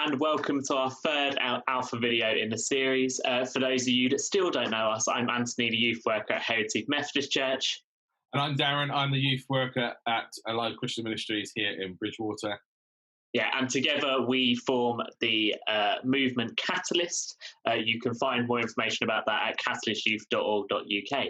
and welcome to our third Alpha video in the series. For those of you that still don't know us, I'm Antony, the youth worker at Heritage Methodist Church. And I'm Darren, I'm the youth worker at Alive Christian Ministries here in Bridgewater. Yeah, and together we form the movement Catalyst. You can find more information about that at catalystyouth.org.uk.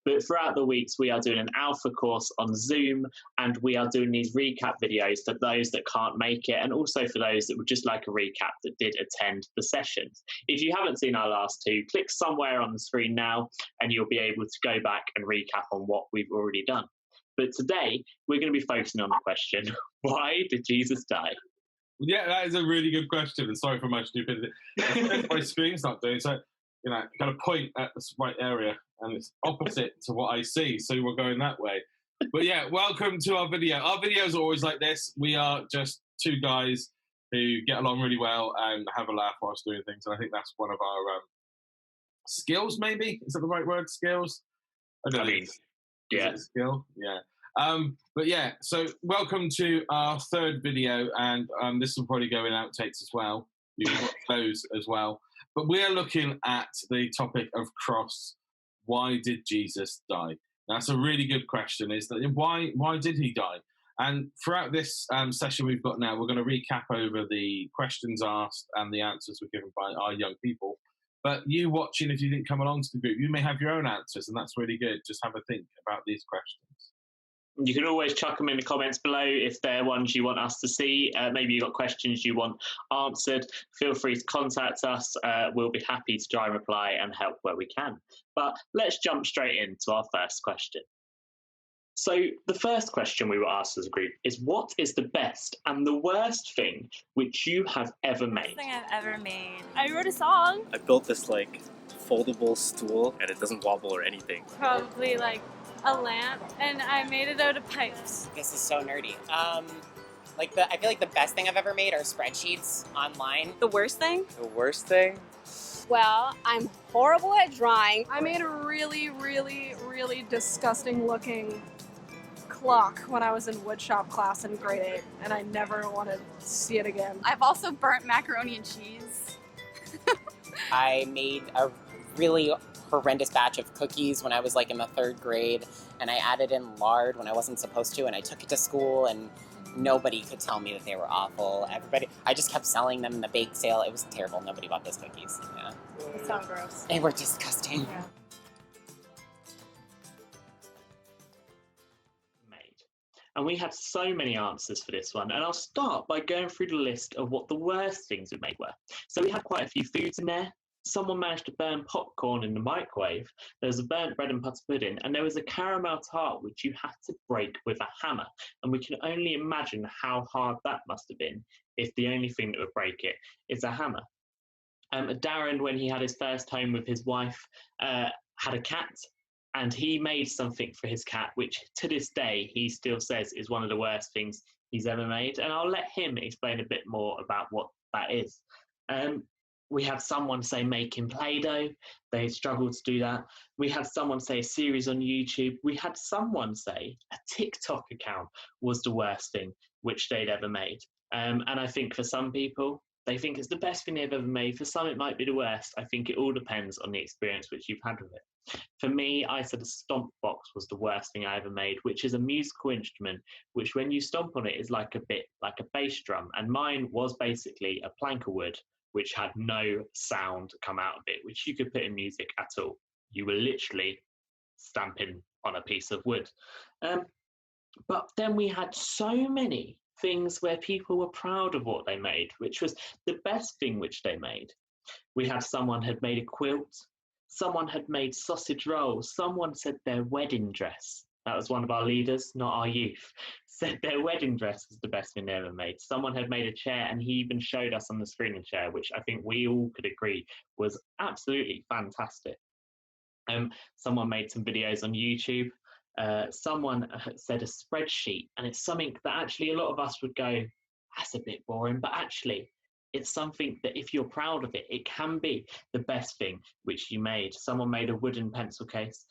But throughout the weeks, we are doing an Alpha course on Zoom, and we are doing these recap videos for those that can't make it, and also for those that would just like a recap that did attend the sessions. If you haven't seen our last two, click somewhere on the screen now, and you'll be able to go back and recap on what we've already done. But today, we're going to be focusing on the question, why did Jesus die? Yeah, that is a really good question, and sorry for my stupidity. My screen's not doing so. You know, got to point at the right area, and it's opposite to what I see, so we're going that way. But yeah, welcome to our video. Our videos are always like this. We are just two guys who get along really well and have a laugh whilst doing things, and I think that's one of our skills, maybe? Is that the right word, skills? I mean, yeah. Skill? Yeah. But yeah, so welcome to our third video, and this will probably go in outtakes as well. You can watch those as well. But we are looking at the topic of cross. Why did Jesus die? That's a really good question. Is that why did he die? And throughout this session we've got now, we're going to recap over the questions asked and the answers were given by our young people. But you watching, if you didn't come along to the group, you may have your own answers, and that's really good. Just have a think about these questions. You can always chuck them in the comments below if they're ones you want us to see. Maybe you've got questions you want answered. Feel free to contact us. We'll be happy to try and reply and help where we can. But let's jump straight into our first question. So the first question we were asked as a group is, what is the best and the worst thing which you have ever made? Best thing I've ever made. I wrote a song. I built this foldable stool, and it doesn't wobble or anything. Probably a lamp, and I made it out of pipes. This is so nerdy. I feel like the best thing I've ever made are spreadsheets online. The worst thing? The worst thing? Well, I'm horrible at drawing. I made a really, really, really disgusting looking clock when I was in woodshop class in grade 8, and I never want to see it again. I've also burnt macaroni and cheese. I made a really horrendous batch of cookies when I was in the 3rd grade, and I added in lard when I wasn't supposed to, and I took it to school, and nobody could tell me that they were awful. I just kept selling them in the bake sale. It was terrible. Nobody bought those cookies. Yeah. They sound gross. They were disgusting. Yeah. And we had so many answers for this one. And I'll start by going through the list of what the worst things we made were. So we had quite a few foods in there. Someone managed to burn popcorn in the microwave. There was a burnt bread and butter pudding, and there was a caramel tart which you had to break with a hammer. And we can only imagine how hard that must have been if the only thing that would break it is a hammer. Darren, when he had his first home with his wife, had a cat, and he made something for his cat, which to this day he still says is one of the worst things he's ever made. And I'll let him explain a bit more about what that is. We had someone say making Play-Doh. They struggled to do that. We had someone say a series on YouTube. We had someone say a TikTok account was the worst thing which they'd ever made. And I think for some people, they think it's the best thing they've ever made. For some, it might be the worst. I think it all depends on the experience which you've had with it. For me, I said a stomp box was the worst thing I ever made, which is a musical instrument, which when you stomp on it is like a bass drum. And mine was basically a plank of wood, which had no sound come out of it, which you could put in music at all. You were literally stamping on a piece of wood. But then we had so many things where people were proud of what they made, which was the best thing which they made. We had someone had made a quilt, someone had made sausage rolls, someone said their wedding dress. That was one of our leaders, not our youth, said their wedding dress was the best thing they ever made. Someone had made a chair, and he even showed us on the screen a chair, which I think we all could agree was absolutely fantastic. Someone made some videos on YouTube. Someone said a spreadsheet, and it's something that actually a lot of us would go, that's a bit boring, but actually it's something that if you're proud of it, it can be the best thing which you made. Someone made a wooden pencil case.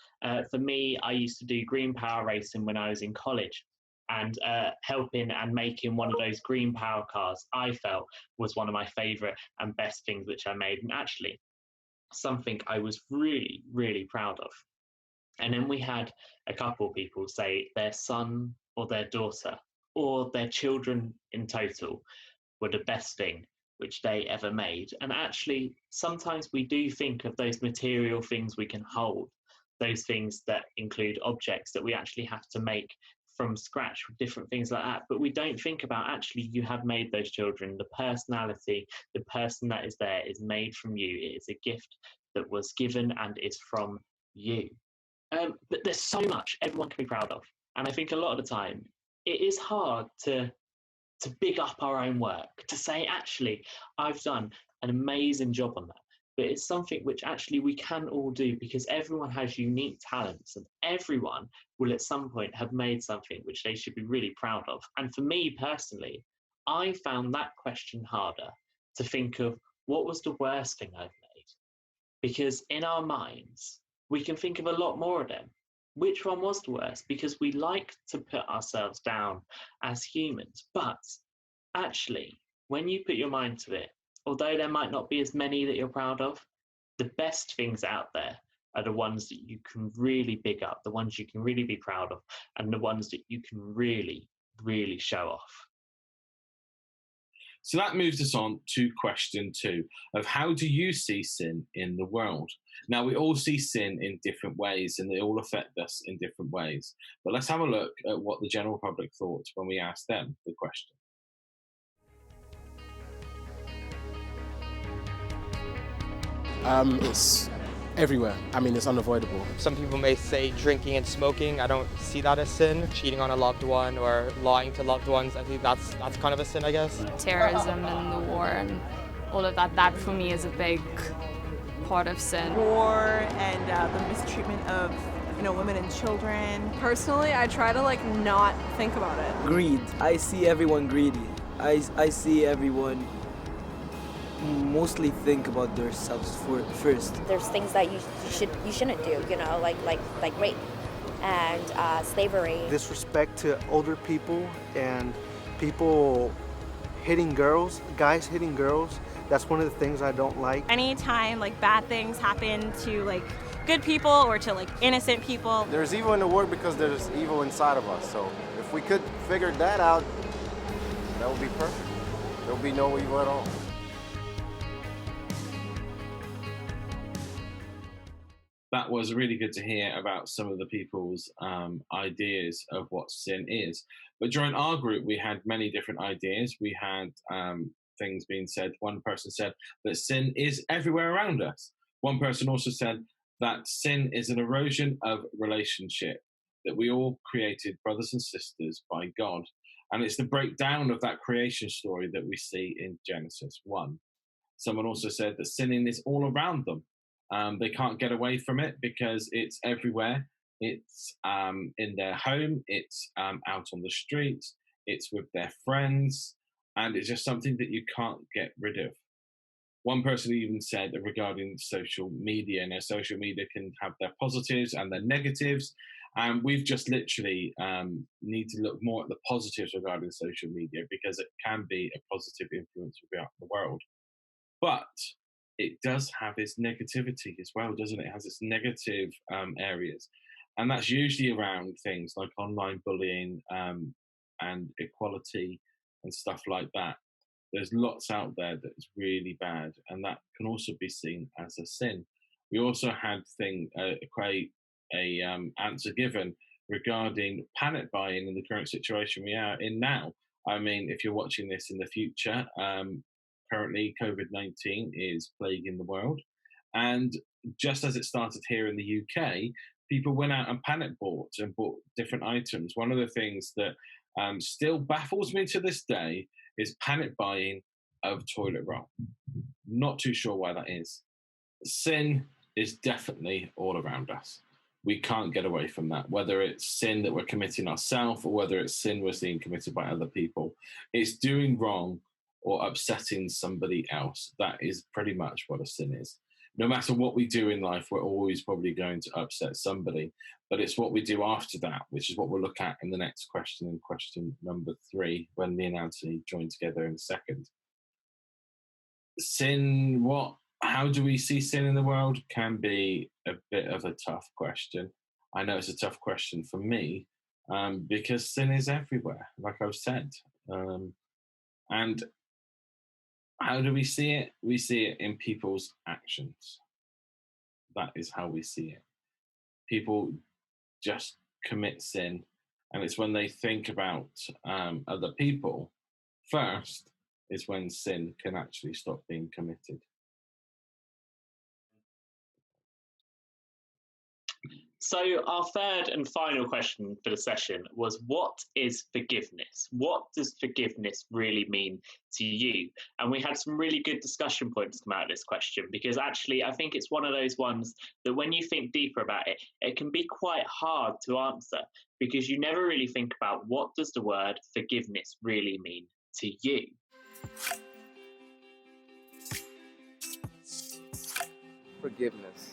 For me, I used to do green power racing when I was in college. and helping and making one of those green power cars, I felt was one of my favourite and best things which I made, and actually something I was really, really proud of. And then we had a couple of people say their son or their daughter or their children in total were the best thing which they ever made. And actually, sometimes we do think of those material things we can hold, those things that include objects that we actually have to make from scratch with different things like that. But we don't think about actually you have made those children. The personality, the person that is there is made from you. It is a gift that was given and is from you. But there's so much everyone can be proud of. And I think a lot of the time it is hard to big up our own work, to say, actually, I've done an amazing job on that. But it's something which actually we can all do, because everyone has unique talents and everyone will at some point have made something which they should be really proud of. And for me personally, I found that question harder, to think of what was the worst thing I've made. Because in our minds, we can think of a lot more of them. Which one was the worst? Because we like to put ourselves down as humans. But actually, when you put your mind to it, although there might not be as many that you're proud of, the best things out there are the ones that you can really big up, the ones you can really be proud of, and the ones that you can really, really show off. So that moves us on to question 2 of how do you see sin in the world? Now, we all see sin in different ways and they all affect us in different ways. But let's have a look at what the general public thought when we asked them the question. It's everywhere. I mean, it's unavoidable. Some people may say drinking and smoking. I don't see that as sin. Cheating on a loved one or lying to loved ones, I think that's kind of a sin, I guess. Terrorism and the war and all of that, that for me is a big part of sin. War and the mistreatment of women and children. Personally, I try to not think about it. Greed. I see everyone greedy. I see everyone mostly think about themselves first. There's things that you shouldn't do, like rape and slavery. Disrespect to older people and people hitting girls, guys hitting girls. That's one of the things I don't like. Anytime bad things happen to good people or to innocent people. There's evil in the world because there's evil inside of us. So if we could figure that out, that would be perfect. There would be no evil at all. That was really good to hear about some of the people's ideas of what sin is. But during our group, we had many different ideas. We had things being said. One person said that sin is everywhere around us. One person also said that sin is an erosion of relationship, that we all created brothers and sisters by God. And it's the breakdown of that creation story that we see in Genesis 1. Someone also said that sinning is all around them. They can't get away from it because it's everywhere. It's in their home, it's out on the streets, it's with their friends, and it's just something that you can't get rid of. One person even said regarding social media, social media can have their positives and their negatives, and we've just literally need to look more at the positives regarding social media because it can be a positive influence throughout the world. But it does have its negativity as well, doesn't it? It has its negative areas. And that's usually around things like online bullying and equality and stuff like that. There's lots out there that is really bad, and that can also be seen as a sin. We also had answer given regarding panic buying in the current situation we are in now. I mean, if you're watching this in the future, currently, COVID-19 is plaguing the world. And just as it started here in the UK, people went out and panic bought different items. One of the things that still baffles me to this day is panic buying of toilet roll. Not too sure why that is. Sin is definitely all around us. We can't get away from that, whether it's sin that we're committing ourselves or whether it's sin we're seeing committed by other people. It's doing wrong or upsetting somebody else. That is pretty much what a sin is. no matter what we do in life, we're always probably going to upset somebody. But it's what we do after that, which is what we'll look at in the next question, in question number 3, when me and Antony join together in a second. Sin, how do we see sin in the world? Can be a bit of a tough question. I know it's a tough question for me, because sin is everywhere, like I've said. And how do we see it? We see it in people's actions. That is how we see it. People just commit sin, and it's when they think about other people first is when sin can actually stop being committed. So our third and final question for the session was, what is forgiveness? What does forgiveness really mean to you? And we had some really good discussion points come out of this question, because actually I think it's one of those ones that when you think deeper about it, it can be quite hard to answer, because you never really think about what does the word forgiveness really mean to you. Forgiveness.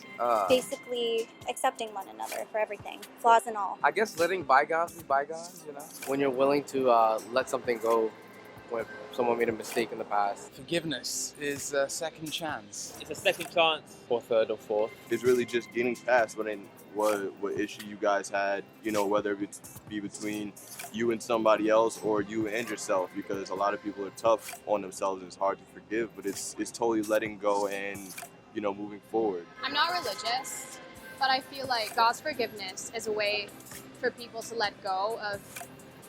Basically accepting one another for everything, flaws and all. I guess letting bygones be bygones, you know? When you're willing to let something go when someone made a mistake in the past. Forgiveness is a second chance. It's a second chance. Or third or fourth. It's really just getting past what issue you guys had, you know, whether it be between you and somebody else or you and yourself, because a lot of people are tough on themselves and it's hard to forgive, but it's totally letting go and, you know, moving forward. I'm not religious, but I feel like God's forgiveness is a way for people to let go of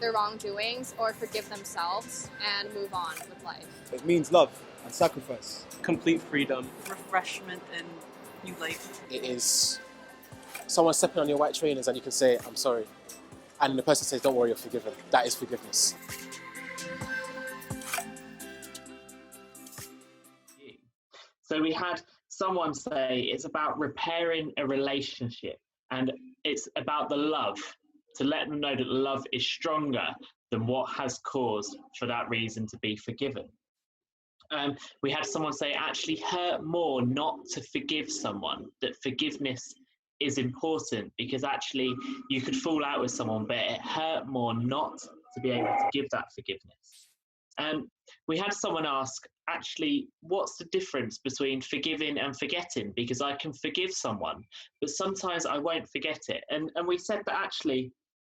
their wrongdoings or forgive themselves and move on with life. It means love and sacrifice. Complete freedom. Refreshment and new life. It is someone stepping on your white trainers and you can say, I'm sorry. And the person says, don't worry, you're forgiven. That is forgiveness. So we had someone say it's about repairing a relationship, and it's about the love, to let them know that love is stronger than what has caused for that reason to be forgiven. We had someone say it actually hurt more not to forgive someone, that forgiveness is important, because actually you could fall out with someone, but it hurt more not to be able to give that forgiveness. We had someone ask, actually, what's the difference between forgiving and forgetting? Because I can forgive someone, but sometimes I won't forget it. And we said that actually,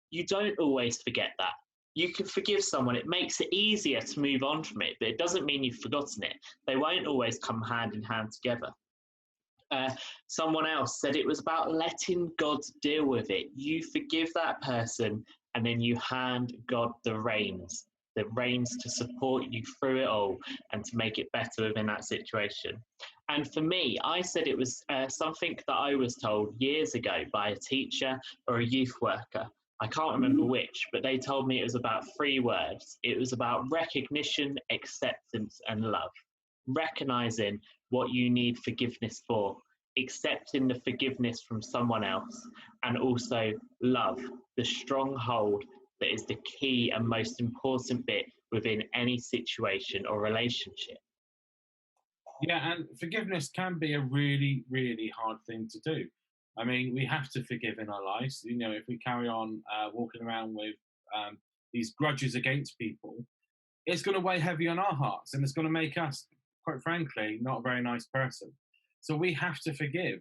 you don't always forget that. You can forgive someone. It makes it easier to move on from it, but it doesn't mean you've forgotten it. They won't always come hand in hand together. Someone else said it was about letting God deal with it. You forgive that person, and then you hand God the reins to support you through it all and to make it better within that situation. And for me, I said it was something that I was told years ago by a teacher or a youth worker. I can't remember which, but they told me it was about 3 words. It was about recognition, acceptance, and love. Recognizing what you need forgiveness for, accepting the forgiveness from someone else, and also love, the strong hold that is the key and most important bit within any situation or relationship. Yeah, and forgiveness can be a really, really hard thing to do. I mean, we have to forgive in our lives. You know, if we carry on walking around with these grudges against people, it's going to weigh heavy on our hearts, and it's going to make us, quite frankly, not a very nice person. So we have to forgive.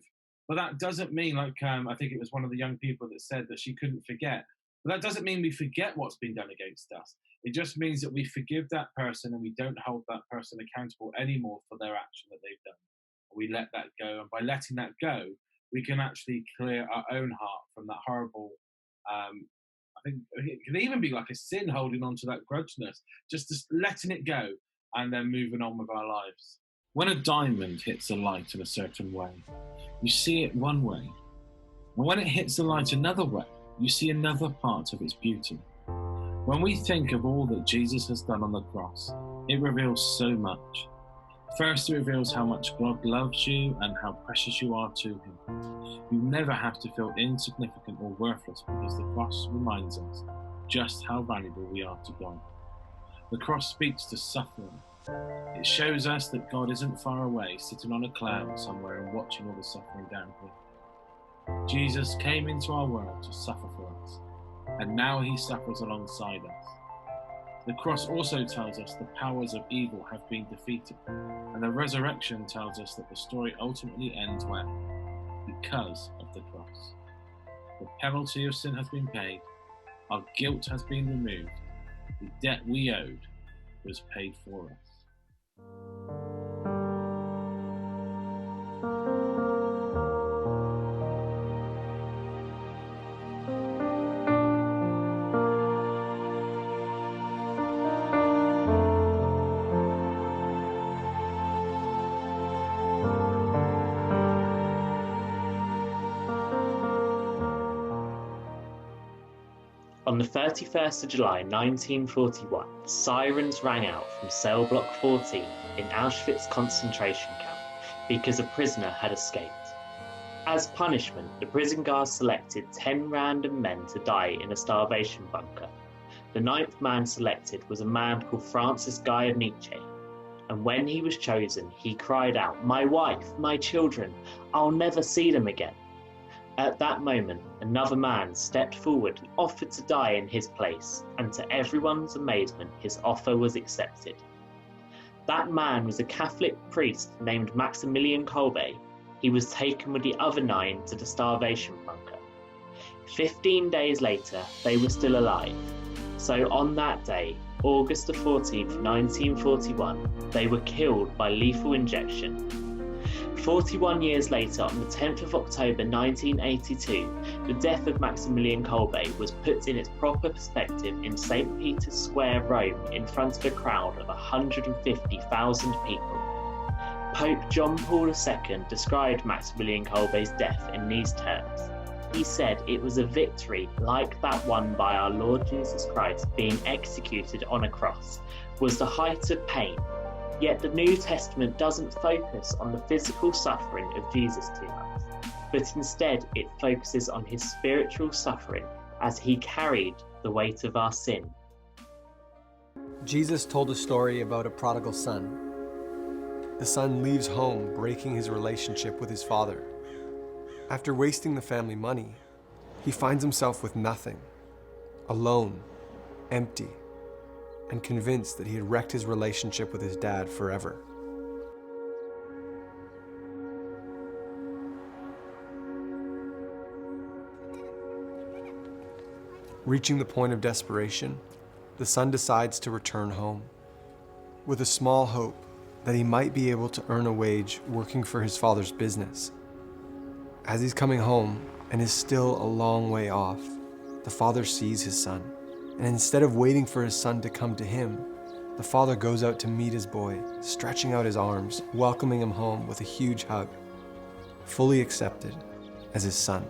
But that doesn't mean, like I think it was one of the young people that said that she couldn't forget. But that doesn't mean we forget what's been done against us. It just means that we forgive that person and we don't hold that person accountable anymore for their action that they've done. We let that go, and by letting that go, we can actually clear our own heart from that horrible, I think it can even be like a sin holding on to that grudginess, just letting it go and then moving on with our lives. When a diamond hits a light in a certain way, you see it one way. And when it hits the light another way, you see another part of its beauty. When we think of all that Jesus has done on the cross, it reveals so much. First, it reveals how much God loves you and how precious you are to him. You never have to feel insignificant or worthless, because the cross reminds us just how valuable we are to God. The cross speaks to suffering, It shows us that God isn't far away, sitting on a cloud somewhere and watching all the suffering down here. Jesus came into our world to suffer for us, and now he suffers alongside us. The cross also tells us the powers of evil have been defeated, and the resurrection tells us that the story ultimately ends well, because of the cross. The penalty of sin has been paid, our guilt has been removed, the debt we owed was paid for us. On the 31st of July 1941, sirens rang out from cell block 14 in Auschwitz concentration camp because a prisoner had escaped. As punishment, the prison guards selected 10 random men to die in a starvation bunker. The 9th man selected was a man called Francis Guy of Nietzsche, and when he was chosen, he cried out, "My wife, my children, I'll never see them again." At that moment, another man stepped forward and offered to die in his place, and to everyone's amazement, his offer was accepted. That man was a Catholic priest named Maximilian Kolbe. He was taken with the other 9 to the starvation bunker. 15 days later, they were still alive. So on that day, August the 14th, 1941, they were killed by lethal injection. 41 years later, on the 10th of October 1982, the death of Maximilian Kolbe was put in its proper perspective in St. Peter's Square, Rome, in front of a crowd of 150,000 people. Pope John Paul II described Maximilian Kolbe's death in these terms. He said it was a victory like that won by our Lord Jesus Christ being executed on a cross, was the height of pain. Yet the New Testament doesn't focus on the physical suffering of Jesus too much, but instead it focuses on his spiritual suffering as he carried the weight of our sin. Jesus told a story about a prodigal son. The son leaves home, breaking his relationship with his father. After wasting the family money, he finds himself with nothing, alone, empty, and convinced that he had wrecked his relationship with his dad forever. Reaching the point of desperation, the son decides to return home, with a small hope that he might be able to earn a wage working for his father's business. As he's coming home and is still a long way off, the father sees his son. And instead of waiting for his son to come to him, the father goes out to meet his boy, stretching out his arms, welcoming him home with a huge hug, fully accepted as his son.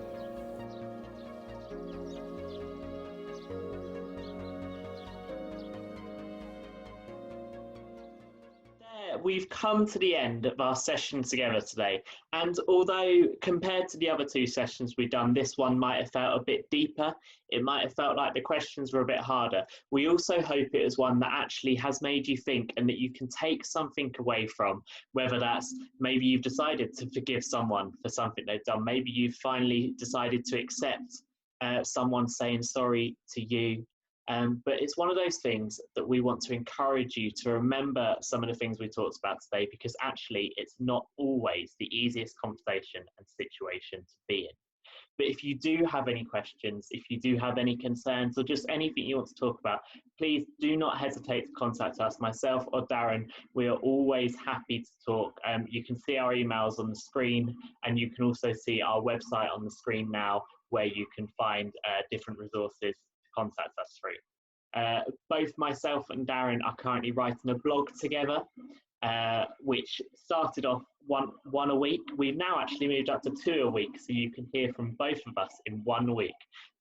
We've come to the end of our session together today, and although compared to the other 2 sessions we've done, this one might have felt a bit deeper, it might have felt like the questions were a bit harder, we also hope it is one that actually has made you think and that you can take something away from, whether that's maybe you've decided to forgive someone for something they've done, maybe you've finally decided to accept someone saying sorry to you. But it's one of those things that we want to encourage you to remember some of the things we talked about today, because actually it's not always the easiest conversation and situation to be in. But if you do have any questions, if you do have any concerns or just anything you want to talk about, please do not hesitate to contact us, myself or Darren. We are always happy to talk. You can see our emails on the screen, and you can also see our website on the screen now, where you can find different resources contact us through. Both myself and Darren are currently writing a blog together, which started off one a week. We've now actually moved up to 2 a week, so you can hear from both of us in 1 week,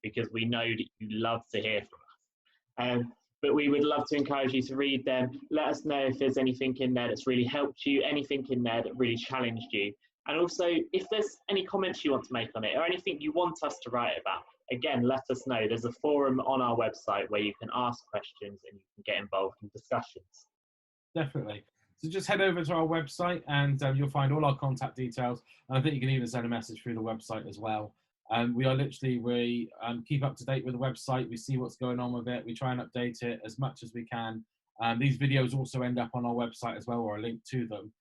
because we know that you love to hear from us. But we would love to encourage you to read them. Let us know if there's anything in there that's really helped you, anything in there that really challenged you. And also, if there's any comments you want to make on it or anything you want us to write about, again, let us know. There's a forum on our website where you can ask questions and you can get involved in discussions. definitely. So just head over to our website and you'll find all our contact details. And I think you can even send a message through the website as well. We keep up to date with the website. We see what's going on with it. We try and update it as much as we can. These videos also end up on our website as well, or a link to them.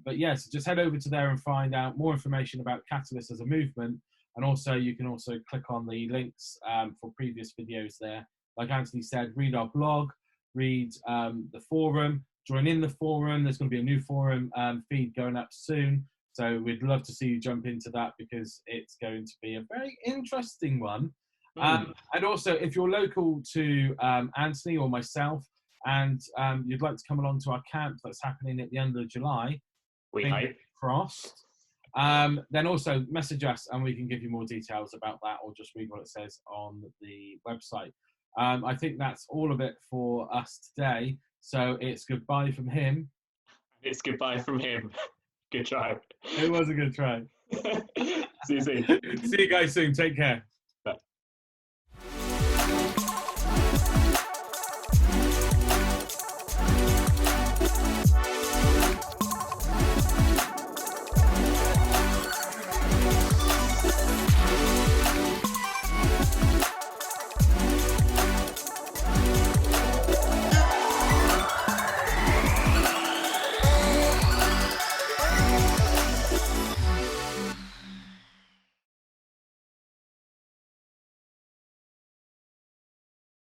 But yes, just head over to there and find out more information about Catalyst as a movement. And also, you can also click on the links for previous videos there. Like Antony said, read our blog, read the forum, join in the forum. There's going to be a new forum feed going up soon. So we'd love to see you jump into that because it's going to be a very interesting one. And also, if you're local to Antony or myself and you'd like to come along to our camp that's happening at the end of July, we hope crossed, then also message us and we can give you more details about that, or just read what it says on the website. I think that's all of it for us today. So it's goodbye from him. It's goodbye from him. Good try. It was a good try. See you soon. See you guys soon. Take care.